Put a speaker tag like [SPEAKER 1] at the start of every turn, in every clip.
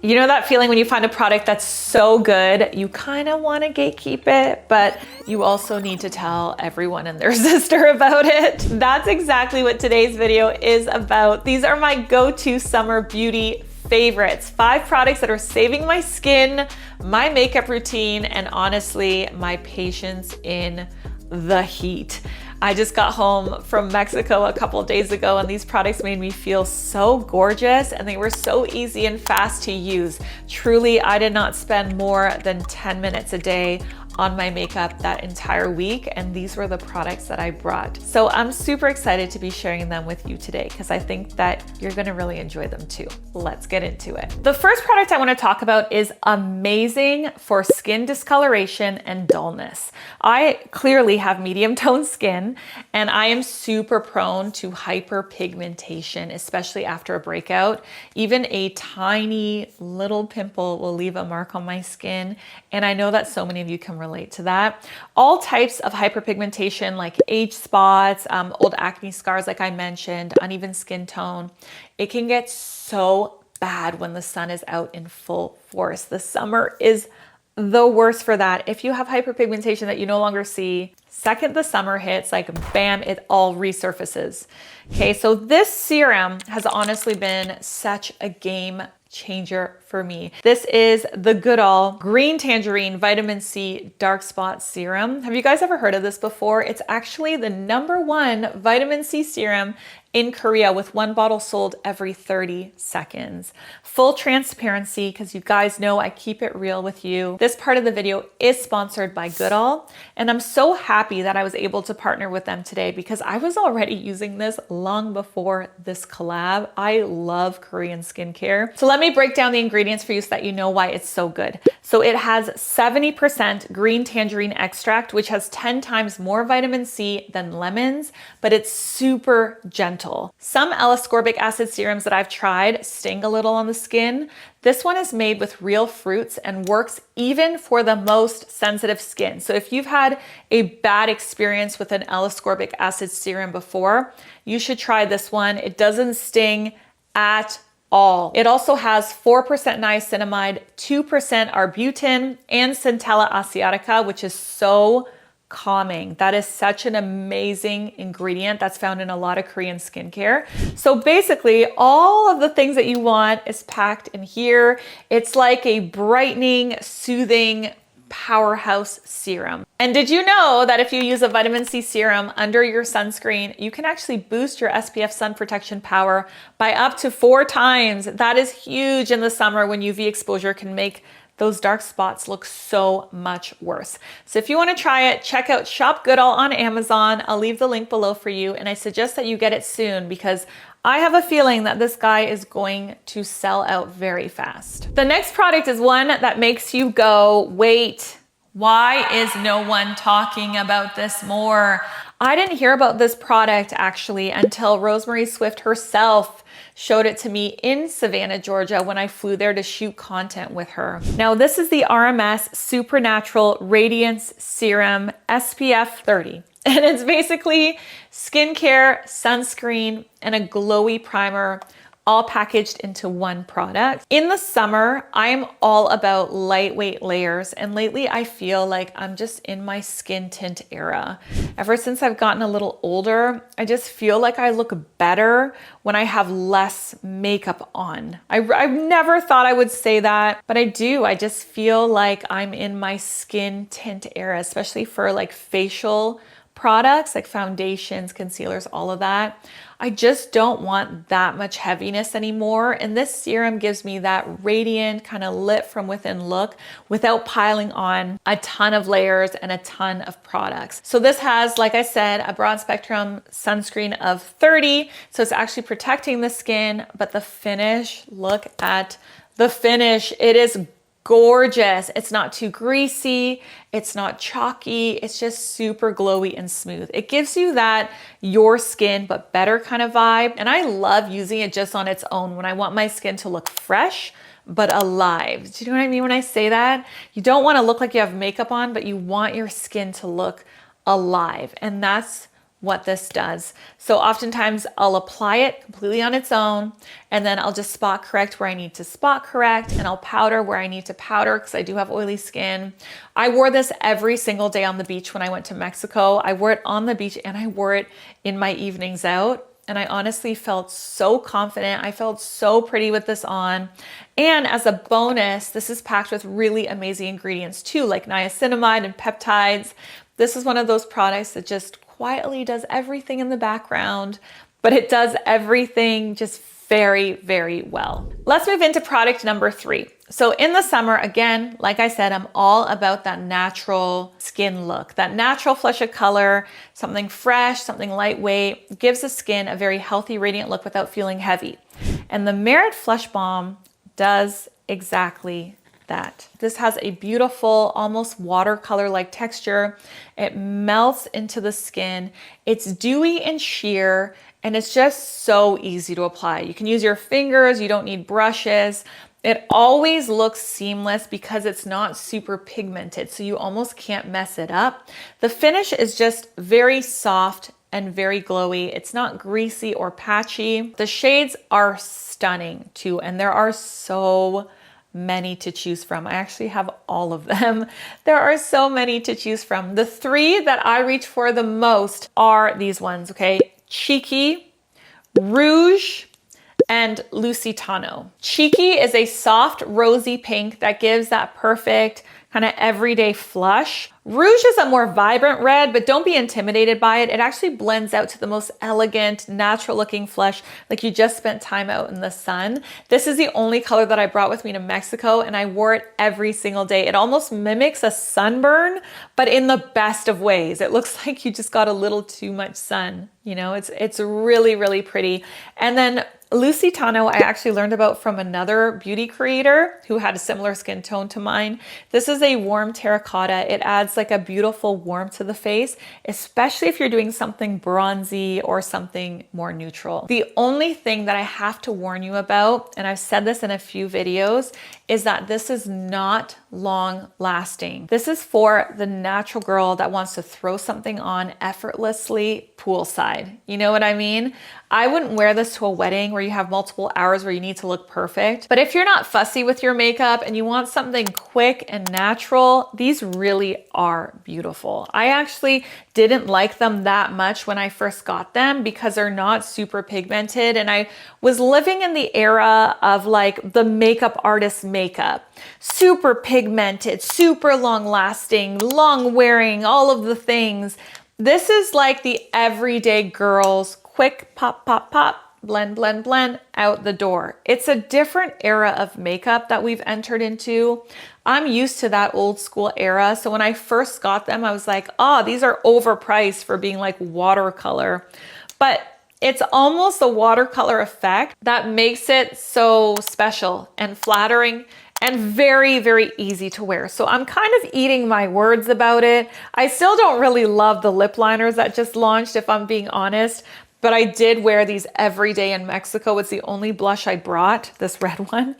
[SPEAKER 1] You know that feeling when you find a product that's so good, you kind of want to gatekeep it, but you also need to tell everyone and their sister about it. That's exactly what today's video is about. These are my go-to summer beauty favorites. 5 products that are saving my skin, my makeup routine, and honestly, my patience in the heat. I just got home from Mexico a couple days ago and these products made me feel so gorgeous and they were so easy and fast to use. Truly, I did not spend more than 10 minutes a day on my makeup that entire week, and these were the products that I brought. So I'm super excited to be sharing them with you today because I think that you're gonna really enjoy them too. Let's get into it. The first product I wanna talk about is amazing for skin discoloration and dullness. I clearly have medium toned skin and I am super prone to hyperpigmentation, especially after a breakout. Even a tiny little pimple will leave a mark on my skin, and I know that so many of you can relate to that. All types of hyperpigmentation like age spots, old acne scars like I mentioned, uneven skin tone, it can get so bad when the sun is out in full force. The summer is the worst for that. If you have hyperpigmentation that you no longer see, second the summer hits, like bam, it all resurfaces. Okay, so this serum has honestly been such a game changer for me. This is the Goodal Green Tangerine Vitamin C Dark Spot Serum. Have you guys ever heard of this before? It's actually the #1 vitamin C serum in Korea, with 1 bottle sold every 30 seconds. Full transparency, because you guys know I keep it real with you. This part of the video is sponsored by Goodal, and I'm so happy that I was able to partner with them today because I was already using this long before this collab. I love Korean skincare. So let me break down the ingredients for you so that you know why it's so good. So it has 70% green tangerine extract, which has 10 times more vitamin C than lemons, but it's super gentle. Some L-ascorbic acid serums that I've tried sting a little on the skin. This one is made with real fruits and works even for the most sensitive skin. So if you've had a bad experience with an L-ascorbic acid serum before, you should try this one. It doesn't sting at all. It also has 4% niacinamide, 2% arbutin, and Centella asiatica, which is so calming. That is such an amazing ingredient that's found in a lot of Korean skincare. So basically, all of the things that you want is packed in here. It's like a brightening, soothing powerhouse serum. And did you know that if you use a vitamin C serum under your sunscreen, you can actually boost your SPF sun protection power by up to 4 times? That is huge in the summer when UV exposure can make those dark spots look so much worse. So if you want to try it, check out Shop Goodal on Amazon. I'll leave the link below for you, and I suggest that you get it soon because I have a feeling that this guy is going to sell out very fast. The next product is one that makes you go, wait, why is no one talking about this more? I didn't hear about this product actually until Rosemary Swift herself showed it to me in Savannah, Georgia when I flew there to shoot content with her. Now this is the RMS Supernatural Radiance Serum SPF 30. And it's basically skincare, sunscreen, and a glowy primer all packaged into one product. In the summer, I am all about lightweight layers, and lately I feel like I'm just in my skin tint era. Ever since I've gotten a little older, I just feel like I look better when I have less makeup on. I've never thought I would say that, but I do. I just feel like I'm in my skin tint era, especially for like facial products like foundations, concealers, all of that. I just don't want that much heaviness anymore. And this serum gives me that radiant, kind of lit from within look without piling on a ton of layers and a ton of products. So this has, like I said, a broad spectrum sunscreen of 30. So it's actually protecting the skin, but the finish, look at the finish. It is gorgeous. It's not too greasy. It's not chalky. It's just super glowy and smooth. It gives you that your skin but better kind of vibe. And I love using it just on its own when I want my skin to look fresh but alive. Do you know what I mean when I say that? You don't want to look like you have makeup on, but you want your skin to look alive. And that's what this does. So oftentimes I'll apply it completely on its own, and then I'll just spot correct where I need to spot correct, and I'll powder where I need to powder because I do have oily skin. I wore this every single day on the beach when I went to Mexico. I wore it on the beach and I wore it in my evenings out. And I honestly felt so confident. I felt so pretty with this on. And as a bonus, this is packed with really amazing ingredients too, like niacinamide and peptides. This is one of those products that just quietly does everything in the background, but it does everything just very, very well. Let's move into product number 3. So in the summer, again, like I said, I'm all about that natural skin look, that natural flush of color, something fresh, something lightweight, gives the skin a very healthy, radiant look without feeling heavy. And the Merit Flush Balm does exactly that. This has a beautiful, almost watercolor-like texture. It melts into the skin. It's dewy and sheer, and it's just so easy to apply. You can use your fingers, you don't need brushes. It always looks seamless because it's not super pigmented, so you almost can't mess it up. The finish is just very soft and very glowy. It's not greasy or patchy. The shades are stunning too, and there are so many to choose from. I actually have all of them. There are so many to choose from. The 3 that I reach for the most are these ones, okay? Cheeky, Rouge, and Lusitano. Cheeky is a soft rosy pink that gives that perfect kind of everyday flush. Rouge is a more vibrant red, but don't be intimidated by it. It actually blends out to the most elegant, natural looking flush, like you just spent time out in the sun. This is the only color that I brought with me to Mexico, and I wore it every single day. It almost mimics a sunburn, but in the best of ways. It looks like you just got a little too much sun. You know, it's really, really pretty. And then Lusitano, I actually learned about from another beauty creator who had a similar skin tone to mine. This is a warm terracotta. It adds like a beautiful warmth to the face, especially if you're doing something bronzy or something more neutral. The only thing that I have to warn you about, and I've said this in a few videos, is that this is not long lasting. This is for the natural girl that wants to throw something on effortlessly poolside. You know what I mean? I wouldn't wear this to a wedding where you have multiple hours where you need to look perfect. But if you're not fussy with your makeup and you want something quick and natural, these really are beautiful. I actually didn't like them that much when I first got them because they're not super pigmented, and I was living in the era of like the makeup artist makeup. Super pigmented, super long lasting, long wearing, all of the things. This is like the everyday girl's quick pop, pop, pop, blend, blend, blend, out the door. It's a different era of makeup that we've entered into. I'm used to that old school era. So when I first got them, I was like, oh, these are overpriced for being like watercolor. But it's almost the watercolor effect that makes it so special and flattering and very, very easy to wear. So I'm kind of eating my words about it. I still don't really love the lip liners that just launched, if I'm being honest, but I did wear these every day in Mexico. It's the only blush I brought, this red one.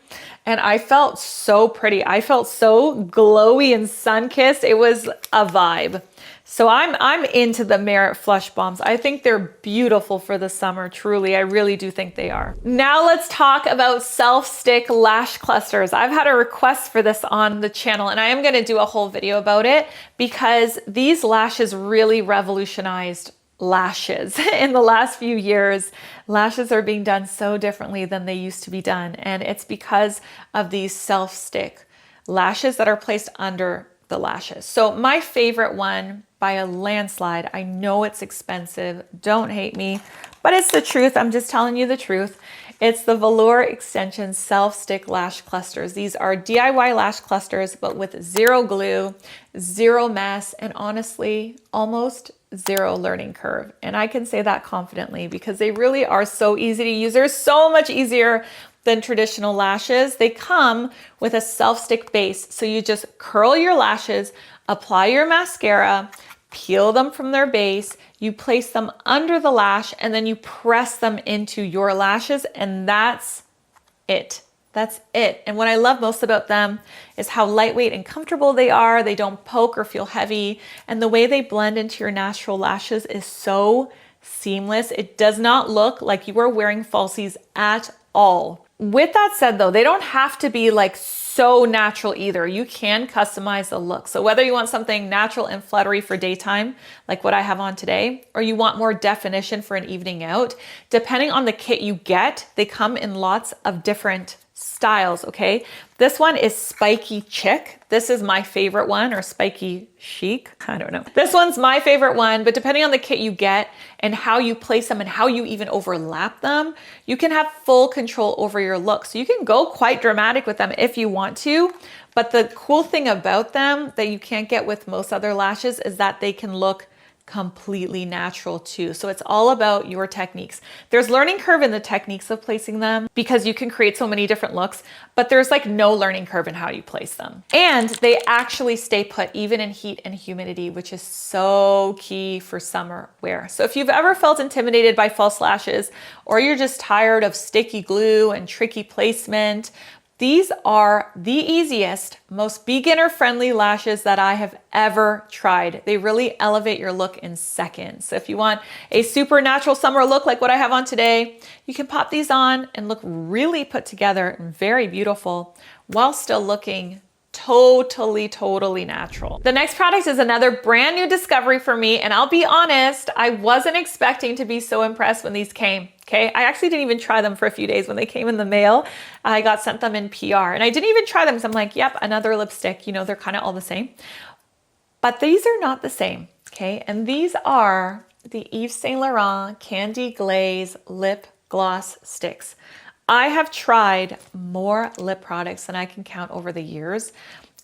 [SPEAKER 1] And I felt so pretty. I felt so glowy and sun-kissed. It was a vibe. So I'm into the Merit Flush Balms. I think they're beautiful for the summer, truly. I really do think they are. Now let's talk about self-stick lash clusters. I've had a request for this on the channel, and I am gonna do a whole video about it because these lashes really revolutionized lashes. In the last few years, lashes are being done so differently than they used to be done, and it's because of these self-stick lashes that are placed under the lashes. So my favorite one by a landslide, I know it's expensive, don't hate me, but it's the truth. I'm just telling you the truth. It's the Velour-Xtensions self-stick lash clusters. These are DIY lash clusters, but with zero glue, zero mess, and honestly, almost zero learning curve. And I can say that confidently because they really are so easy to use. They're so much easier than traditional lashes. They come with a self-stick base. So you just curl your lashes, apply your mascara, peel them from their base, you place them under the lash, and then you press them into your lashes, and that's it. That's it. And what I love most about them is how lightweight and comfortable they are. They don't poke or feel heavy. And the way they blend into your natural lashes is so seamless. It does not look like you are wearing falsies at all. With that said though, they don't have to be like so natural either. You can customize the look. So whether you want something natural and fluttery for daytime, like what I have on today, or you want more definition for an evening out, depending on the kit you get, they come in lots of different styles, okay? This one is Spiky Chic. This is my favorite one, or Spiky Chic. I don't know. This one's my favorite one, but depending on the kit you get and how you place them and how you even overlap them, you can have full control over your look. So you can go quite dramatic with them if you want to, but the cool thing about them that you can't get with most other lashes is that they can look completely natural too. So it's all about your techniques. There's learning curve in the techniques of placing them because you can create so many different looks, but there's like no learning curve in how you place them. And they actually stay put even in heat and humidity, which is so key for summer wear. So if you've ever felt intimidated by false lashes, or you're just tired of sticky glue and tricky placement, these are the easiest, most beginner-friendly lashes that I have ever tried. They really elevate your look in seconds. So if you want a super natural summer look like what I have on today, you can pop these on and look really put together and very beautiful while still looking totally natural. The next product is another brand new discovery for me, and I'll be honest, I wasn't expecting to be so impressed when these came. Okay, I actually didn't even try them for a few days when they came in the mail. I got sent them in PR, and I didn't even try them because I'm like, yep, another lipstick. You know, they're kind of all the same. But these are not the same. Okay, and these are the Yves Saint Laurent Candy Glaze Lip Gloss Sticks. I have tried more lip products than I can count over the years,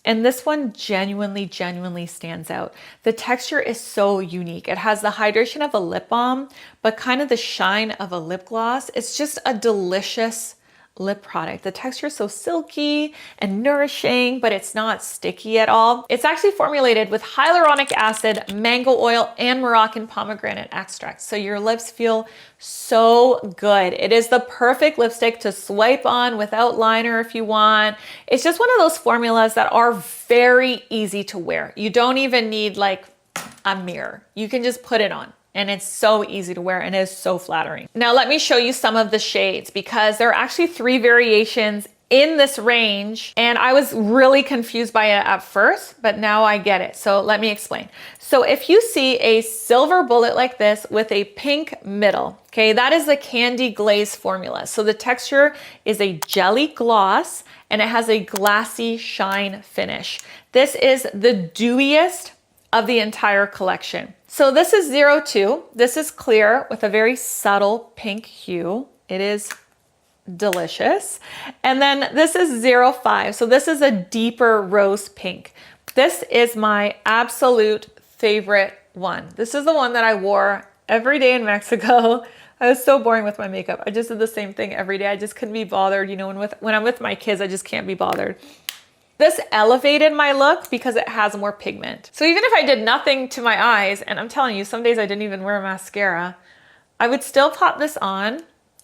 [SPEAKER 1] and this one genuinely stands out. The texture is so unique. It has the hydration of a lip balm, but kind of the shine of a lip gloss. It's just a delicious lip product. The texture is so silky and nourishing, but it's not sticky at all. It's actually formulated with hyaluronic acid, mango oil, and Moroccan pomegranate extract. So your lips feel so good. It is the perfect lipstick to swipe on without liner if you want. It's just one of those formulas that are very easy to wear. You don't even need like a mirror. You can just put it on. And it's so easy to wear and it is so flattering. Now let me show you some of the shades because there are actually 3 variations in this range, and I was really confused by it at first, but now I get it. So let me explain. So if you see a silver bullet like this with a pink middle, okay, that is the Candy Glaze formula. So the texture is a jelly gloss and it has a glassy shine finish. This is the dewiest of the entire collection. So this is 02. This is clear with a very subtle pink hue. It is delicious. And then this is 05. So this is a deeper rose pink. This is my absolute favorite one. This is the one that I wore every day in Mexico. I was so boring with my makeup. I just did the same thing every day. I just couldn't be bothered. You know, when I'm with my kids, I just can't be bothered. This elevated my look because it has more pigment. So even if I did nothing to my eyes, and I'm telling you, some days I didn't even wear mascara, I would still pop this on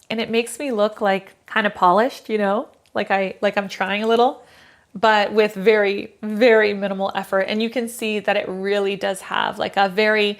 [SPEAKER 1] and it makes me look like kind of polished, you know, like I'm trying a little, but with very minimal effort. And you can see that it really does have like a very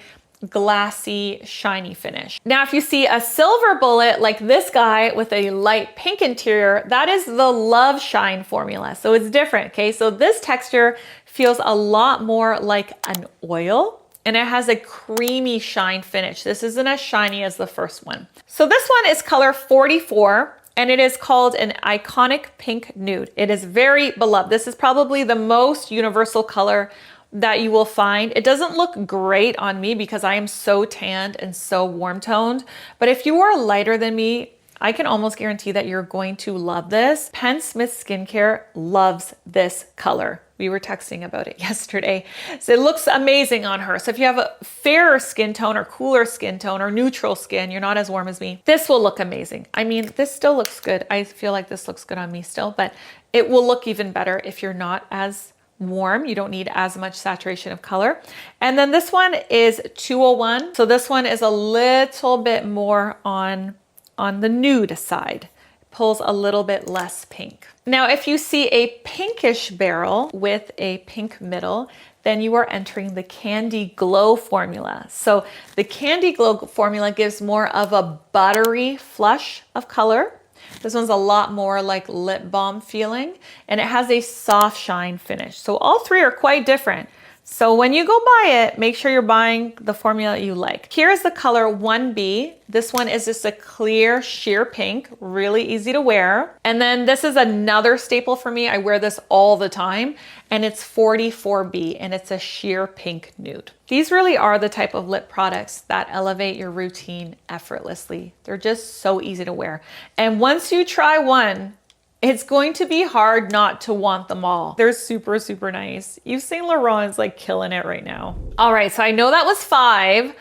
[SPEAKER 1] glassy, shiny finish. Now, if you see a silver bullet like this guy with a light pink interior, that is the Loveshine formula. So it's different, okay? So this texture feels a lot more like an oil and it has a creamy shine finish. This isn't as shiny as the first one. So this one is color 44 and it is called an iconic pink nude. It is very beloved. This is probably the most universal color that you will find. It doesn't look great on me because I am so tanned and so warm toned, but if you are lighter than me, I can almost guarantee that you're going to love this. Penn Smith Skincare loves this color. We were texting about it yesterday. So it looks amazing on her. So if you have a fairer skin tone or cooler skin tone or neutral skin, you're not as warm as me, this will look amazing. I mean, this still looks good. I feel like this looks good on me still, but it will look even better if you're not as warm. You don't need as much saturation of color. And then this one is 201. So this one is a little bit more on the nude side, pulls a little bit less pink. Now, if you see a pinkish barrel with a pink middle, then you are entering the Candy Glow formula. So the Candy Glow formula gives more of a buttery flush of color. This one's a lot more like lip balm feeling, and it has a soft shine finish. So all three are quite different. So when you go buy it, make sure you're buying the formula you like. Here is the color 1B. This one is just a clear sheer pink, really easy to wear. And then this is another staple for me. I wear this all the time, and it's 44B, and it's a sheer pink nude. These really are the type of lip products that elevate your routine effortlessly. They're just so easy to wear. And once you try one, it's going to be hard not to want them all. They're super, super nice. You've seen Laurent is like killing it right now. All right, so I know that was 5,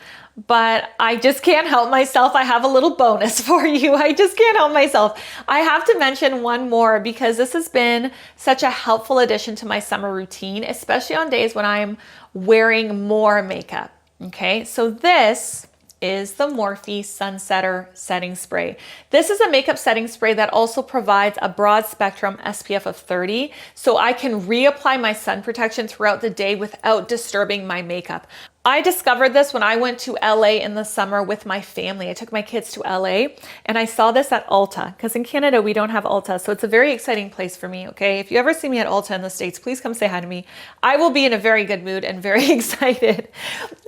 [SPEAKER 1] but I just can't help myself. I have a little bonus for you. I just can't help myself. I have to mention one more because this has been such a helpful addition to my summer routine, especially on days when I'm wearing more makeup. Okay, so this is the Morphie Sunsetter Setting Spray. This is a makeup setting spray that also provides a broad spectrum SPF of 30, so I can reapply my sun protection throughout the day without disturbing my makeup. I discovered this when I went to LA in the summer with my family. I took my kids to LA and I saw this at Ulta, because in Canada we don't have Ulta, so it's a very exciting place for me, okay? If you ever see me at Ulta in the States, please come say hi to me. I will be in a very good mood and very excited.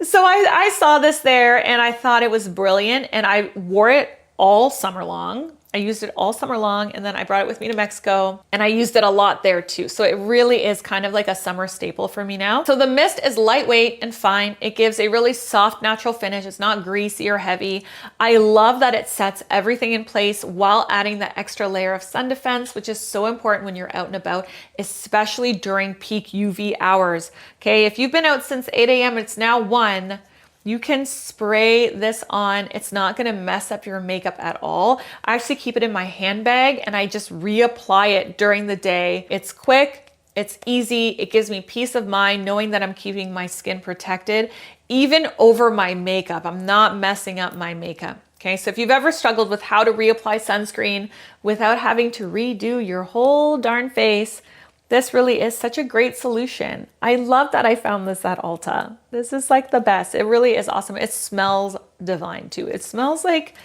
[SPEAKER 1] So I saw this there and I thought it was brilliant, and I wore it all summer long. I used it all summer long, and then I brought it with me to Mexico and I used it a lot there too. So it really is kind of like a summer staple for me now. So the mist is lightweight and fine. It gives a really soft, natural finish. It's not greasy or heavy. I love that it sets everything in place while adding the extra layer of sun defense, which is so important when you're out and about, especially during peak UV hours. Okay, if you've been out since 8 a.m., it's now 1, you can spray this on. It's not gonna mess up your makeup at all. I actually keep it in my handbag and I just reapply it during the day. It's quick, it's easy, it gives me peace of mind knowing that I'm keeping my skin protected, even over my makeup. I'm not messing up my makeup. Okay, so if you've ever struggled with how to reapply sunscreen without having to redo your whole darn face, this really is such a great solution. I love that I found this at Ulta. This is like the best. It really is awesome. It smells divine too. It smells like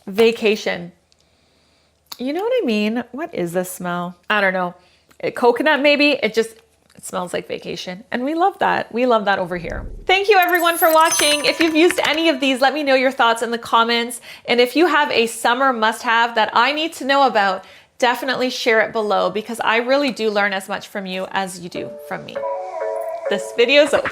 [SPEAKER 1] vacation. You know what I mean? What is this smell? I don't know. Coconut maybe? It smells like vacation. And we love that. We love that over here. Thank you everyone for watching. If you've used any of these, let me know your thoughts in the comments. And if you have a summer must-have that I need to know about, definitely share it below, because I really do learn as much from you as you do from me. This video's over.